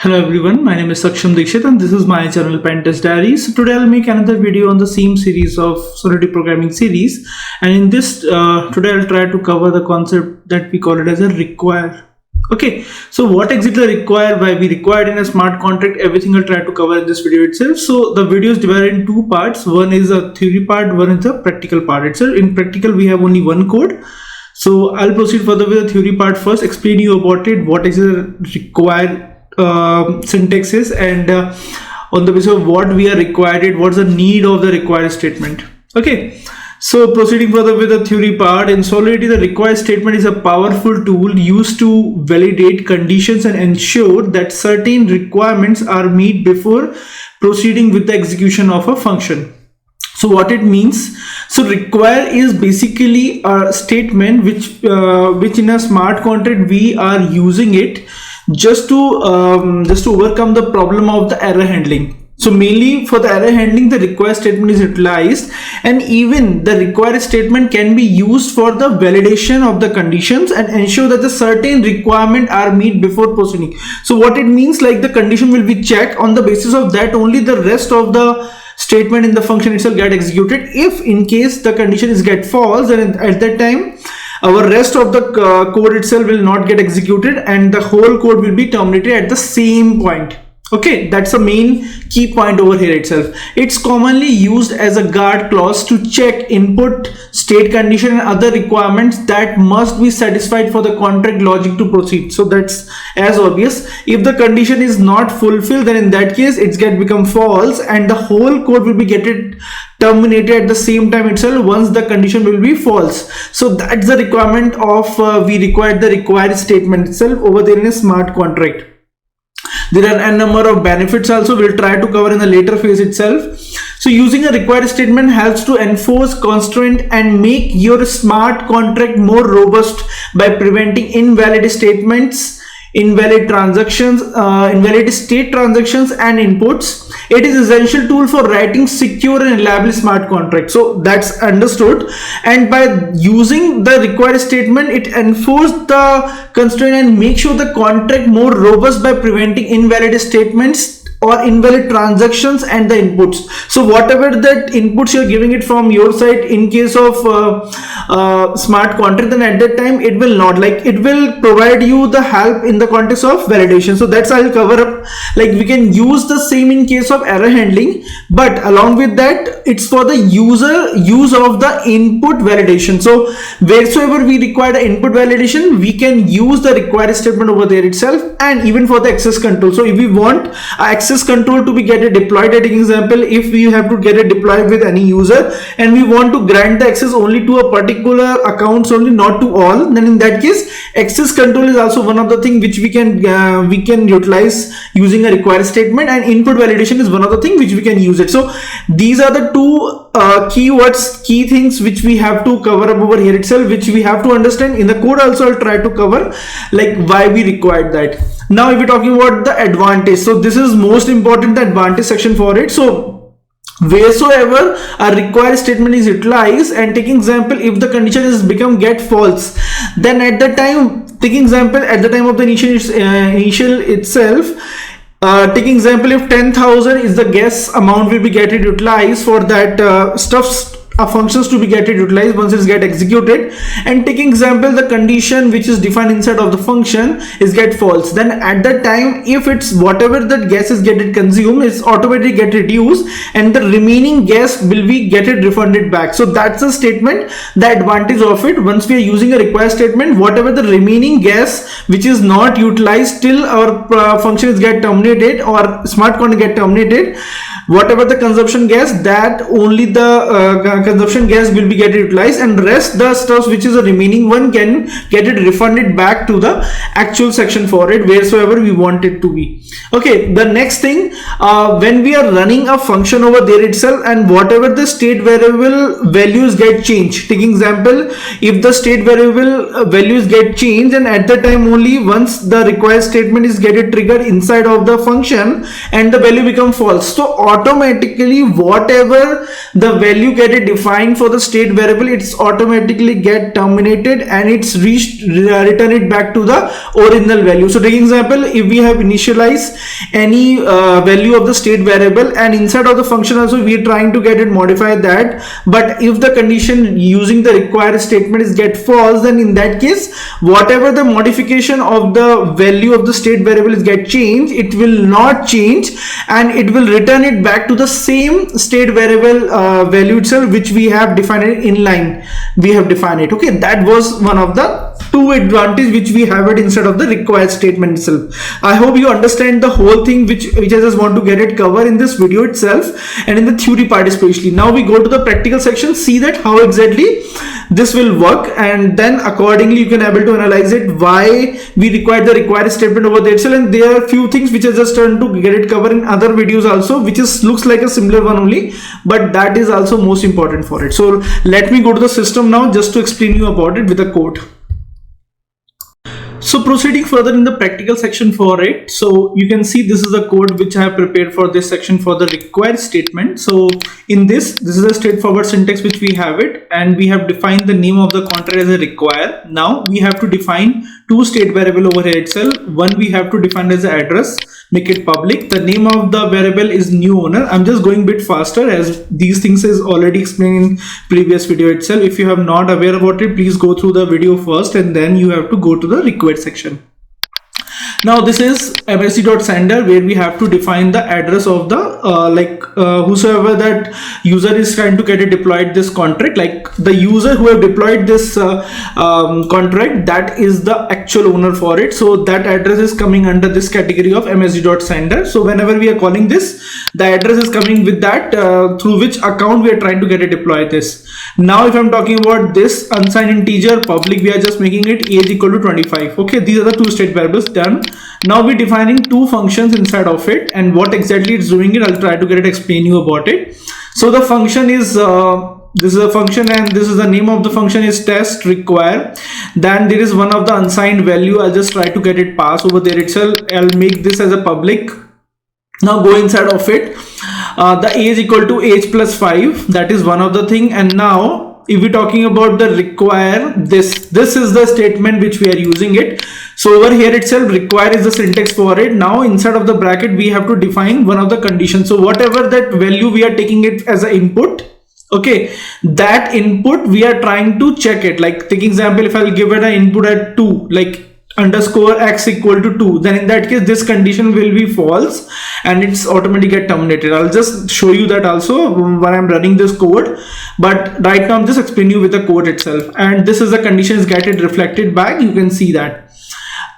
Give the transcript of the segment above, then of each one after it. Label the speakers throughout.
Speaker 1: Hello everyone, my name is Saksham Dikshit and this is my channel Pentest Diary. So today I'll make another video on the same series of Solidity programming series, and in this today I'll try to cover the concept that we call it as a require. Okay, so what exactly require, why we required in a smart contract, everything I'll try to cover in this video itself. So the video is divided in two parts. One is a theory part, one is the practical part itself. In practical we have only one code. So I'll proceed further with the theory part first, explain you about it, what is a require syntax is, and on the basis of what we are required, what's the need of the require statement. Okay, so proceeding further with the theory part, in Solidity the require statement is a powerful tool used to validate conditions and ensure that certain requirements are met before proceeding with the execution of a function. So what it means, so require is basically a statement which in a smart contract we are using it just to overcome the problem of the error handling. So mainly for the error handling the require statement is utilized, and even the require statement can be used for the validation of the conditions and ensure that the certain requirement are met before proceeding. So what it means, like the condition will be checked, on the basis of that only the rest of the statement in the function itself get executed. If in case the condition is get false, then at that time our rest of the code itself will not get executed and the whole code will be terminated at the same point. Okay, that's the main key point over here itself. It's commonly used as a guard clause to check input, state condition and other requirements that must be satisfied for the contract logic to proceed. So that's as obvious. If the condition is not fulfilled, then in that case it's become false and the whole code will be terminated at the same time itself once the condition will be false. So that's the requirement of we require the required statement itself over there in a smart contract. There are a number of benefits also we'll try to cover in the later phase itself. So using a required statement helps to enforce constraint and make your smart contract more robust by preventing invalid statements, invalid transactions, invalid state transactions and inputs. It is essential tool for writing secure and reliable smart contract. So that's understood, and by using the required statement it enforces the constraint and make sure the contract more robust by preventing invalid statements or invalid transactions and the inputs. So whatever that inputs you're giving it from your side in case of smart contract, then at that time it will not, like it will provide you the help in the context of validation. So that's I'll cover up, like we can use the same in case of error handling, but along with that it's for the use of the input validation. So wheresoever we require the input validation, we can use the required statement over there itself, and even for the access control. So if we want access control to be deployed, at example, if we have to get it deployed with any user and we want to grant the access only to a particular accounts only, not to all, then in that case access control is also one of the thing which we can utilize using a required statement, and input validation is one of the thing which we can use it. So these are the two keywords, key things which we have to cover up over here itself, which we have to understand in the code. Also I'll try to cover like why we required that. Now if we're talking about the advantage, so this is most important, the advantage section for it. So wheresoever a required statement is utilized, and taking example if the condition is get false, then at the time, taking example at the time of the initial itself, taking example if 10,000 is the guess amount will be utilized for that functions to be utilized once it's executed, and taking example the condition which is defined inside of the function is false, then at that time if it's whatever that guess is consumed, it's automatically reduced and the remaining guess will be refunded back. So that's the statement, the advantage of it. Once we are using a require statement, whatever the remaining guess which is not utilized till our function is terminated or smart contract terminated, whatever the consumption gas, that only the consumption gas will be utilized, and rest the stuff which is the remaining one can get it refunded back to the actual section for it wheresoever we want it to be. Okay, the next thing, when we are running a function over there itself and whatever the state variable values get changed, taking example if the state variable values get changed, and at that time only once the required statement is triggered inside of the function and the value become false, so automatically whatever the value get defined for the state variable, it's automatically get terminated and it's return it back to the original value. So take example, if we have initialized any value of the state variable, and inside of the function also we are trying to get it modify that, but if the condition using the required statement is get false, then in that case whatever the modification of the value of the state variable is get changed, it will not change and it will return it back to the same state variable value itself which we have defined it in line we have defined it. Okay, that was one of the two advantage which we have it instead of the required statement itself. I hope you understand the whole thing which I just want to get it covered in this video itself and in the theory part especially. Now we go to the practical section, see that how exactly this will work, and then accordingly you can able to analyze it why we require the required statement over there itself. And there are few things which I just trying to get it covered in other videos also, which is looks like a similar one only, but that is also most important for it. So let me go to the system now just to explain you about it with a code. So proceeding further in the practical section for it, so you can see this is the code which I have prepared for this section for the required statement. So in this is a straightforward syntax which we have it, and we have defined the name of the contract as a require. Now we have to define two state variable over here itself. One we have to define as the address, make it public. The name of the variable is new owner. I'm just going a bit faster as these things is already explained in previous video itself. If you have not aware about it, please go through the video first and then you have to go to the required section. Now this is msg.sender where we have to define the address of the whosoever that user is trying to get it deployed this contract, like the user who have deployed this contract, that is the actual owner for it. So that address is coming under this category of msg.sender. So whenever we are calling this, the address is coming with that through which account we are trying to get it deploy this. Now if I'm talking about this unsigned integer public, we are just making it age equal to 25. Okay, these are the two state variables done. Now we're defining two functions inside of it, and what exactly it's doing it, I'll try to get it explain you about it. So the function is this is a function and this is the name of the function is test require. Then there is one of the unsigned value. I'll just try to get it pass over there itself. I'll make this as a public. Now go inside of it. The age equal to age plus 5. That is one of the thing. And now if we're talking about the require, this is the statement which we are using it. So over here itself require is the syntax for it. Now inside of the bracket we have to define one of the conditions. So whatever that value we are taking it as an input, okay, that input we are trying to check it. Like take example, if I'll give it an input at 2, like underscore x equal to 2, then in that case this condition will be false and it's automatically get terminated. I'll just show you that also when I'm running this code, but right now I'm just explaining you with the code itself. And this is the condition is get it reflected back. You can see that.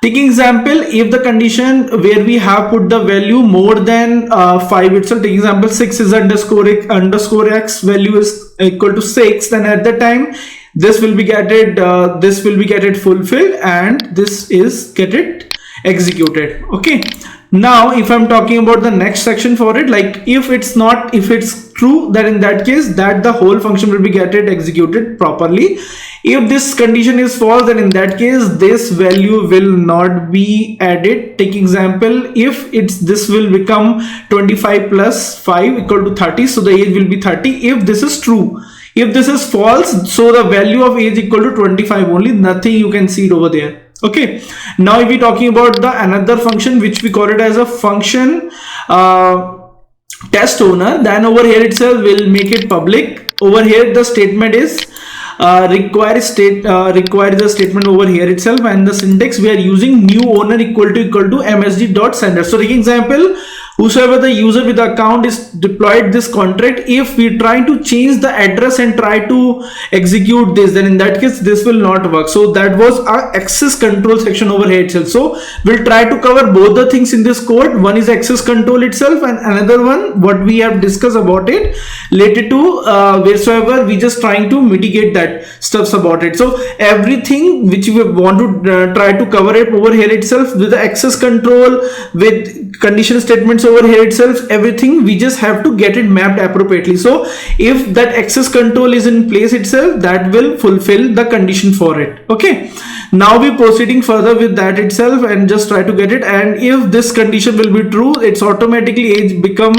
Speaker 1: Taking example, if the condition where we have put the value more than 5 itself, take example 6 is underscore x value is equal to 6, then at the time this will be get it fulfilled and this is get it executed. Okay, now if I'm talking about the next section for it, like if it's true, then in that case that the whole function will be get it executed properly. If this condition is false, then in that case this value will not be added. Take example, if this will become 25 plus 5 equal to 30, so the age will be 30 if this is true. If this is false, so the value of age equal to 25 only, nothing you can see it over there. Okay, now if we're talking about the another function which we call it as a function test owner, then over here itself we'll make it public. Over here the statement is require is the statement over here itself, and the syntax we are using new owner equal to msg.sender. So take example, whosoever the user with the account is deployed this contract, if we try to change the address and try to execute this, then in that case this will not work. So that was our access control section over here itself. So we'll try to cover both the things in this code. One is access control itself, and another one what we have discussed about it related to wheresoever we just trying to mitigate that stuffs about it. So everything which we want to try to cover it over here itself with the access control, with condition statements over here itself, everything we just have to get it mapped appropriately. So if that access control is in place itself, that will fulfill the condition for it. Okay, Now we proceeding further with that itself and just try to get it, and if this condition will be true, it's automatically age become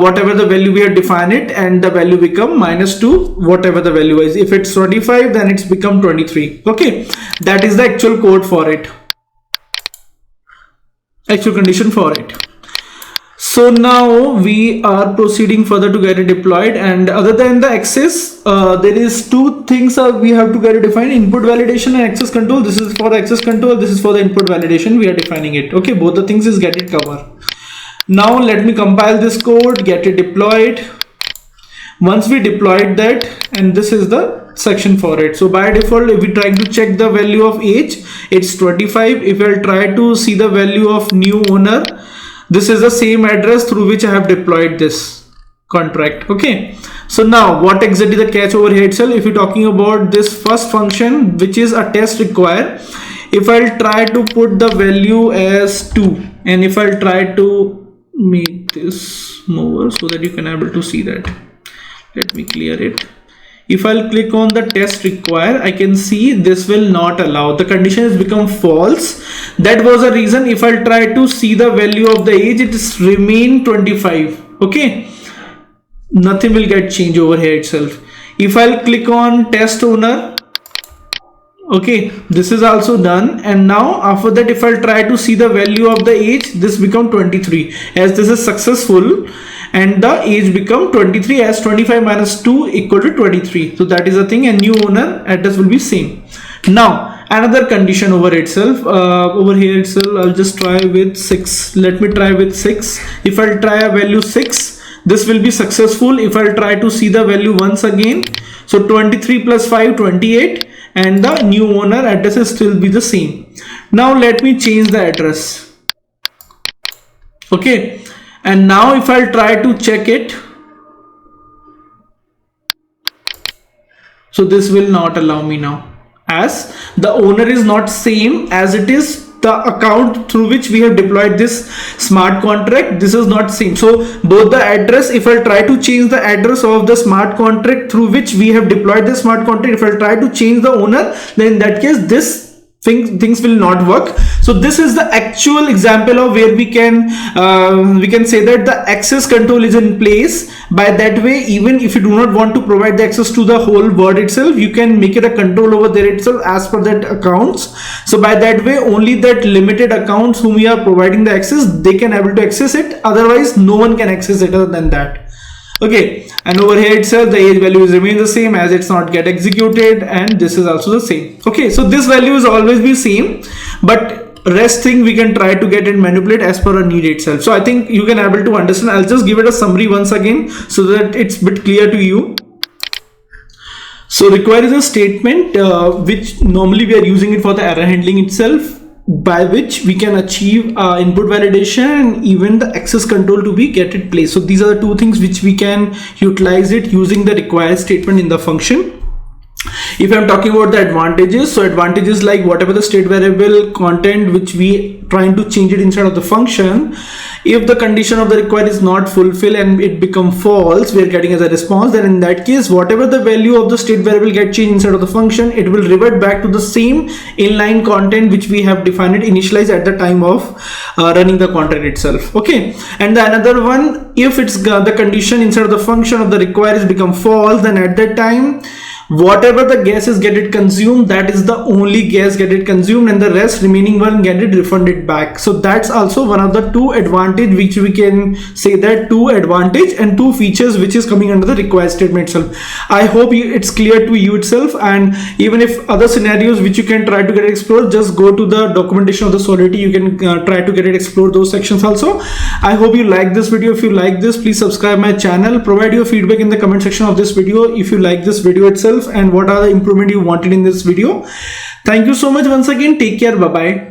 Speaker 1: whatever the value we have defined it, and the value become -2 whatever the value is. If it's 25, then it's become 23. Okay, that is the actual code for it, actual condition for it. So now we are proceeding further to get it deployed, and other than the access, there is two things we have to get it defined: input validation and access control. This is for the access control, this is for the input validation. We are defining it. Okay, both the things is get it covered. Now let me compile this code, get it deployed. Once we deployed that, and this is the section for it. So by default, if we try to check the value of age, it's 25. If I'll try to see the value of new owner, this is the same address through which I have deployed this contract. Okay, so now what exactly the catch over here itself? If you're talking about this first function, which is a test require, if I'll try to put the value as 2, and if I'll try to make this smaller so that you can able to see that, let me clear it. If I'll click on the test require, I can see this will not allow. The condition has become false. That was the reason. If I'll try to see the value of the age, it is remain 25. Okay, nothing will get changed over here itself. If I'll click on test owner, okay, this is also done. And now after that, if I'll try to see the value of the age, this become 23, as this is successful, and the age become 23, as 25 minus 2 equal to 23. So that is the thing, and new owner address will be same. Now another condition over itself, over here itself, I'll just try with 6. Let me try with 6. If I'll try a value 6, this will be successful. If I'll try to see the value once again, so 23 plus 5, 28, and the new owner address is still be the same. Now let me change the address. Okay, and now if I'll try to check it, so this will not allow me now, as the owner is not same as it is the account through which we have deployed this smart contract. This is not same. So both the address, if I try to change the address of the smart contract through which we have deployed the smart contract, if I try to change the owner, then in that case this things will not work. So this is the actual example of where we can say that the access control is in place. By that way, even if you do not want to provide the access to the whole word itself, you can make it a control over there itself as per that accounts. So by that way, only that limited accounts whom we are providing the access, they can able to access it. Otherwise, no one can access it other than that. Okay, and over here itself the age value is remain the same, as it's not get executed, and this is also the same. Okay, so this value is always be same, but rest thing we can try to get and manipulate as per our need itself. So I think you can able to understand. I'll just give it a summary once again so that it's a bit clear to you. So require is a statement which normally we are using it for the error handling itself, by which we can achieve input validation and even the access control to be get it placed. So these are the two things which we can utilize it using the require statement in the function. If I'm talking about the advantages, so advantages like whatever the state variable content which we trying to change it inside of the function, if the condition of the require is not fulfilled and it become false, we are getting as a response, then in that case whatever the value of the state variable get changed inside of the function, it will revert back to the same inline content which we have defined it initialized at the time of running the contract itself. Okay, and the another one, if it's the condition inside of the function of the require is become false, then at that time whatever the gases get it consumed, that is the only gas get it consumed, and the rest remaining one get it refunded back. So that's also one of the two advantage which we can say that two advantage and two features which is coming under the require statement itself. I hope it's clear to you itself, and even if other scenarios which you can try to get explored, just go to the documentation of the Solidity, you can try to get it explore those sections also. I hope you like this video. If you like this, please subscribe my channel, provide your feedback in the comment section of this video if you like this video itself and what are the improvement you wanted in this video. Thank you so much once again. Take care. Bye bye.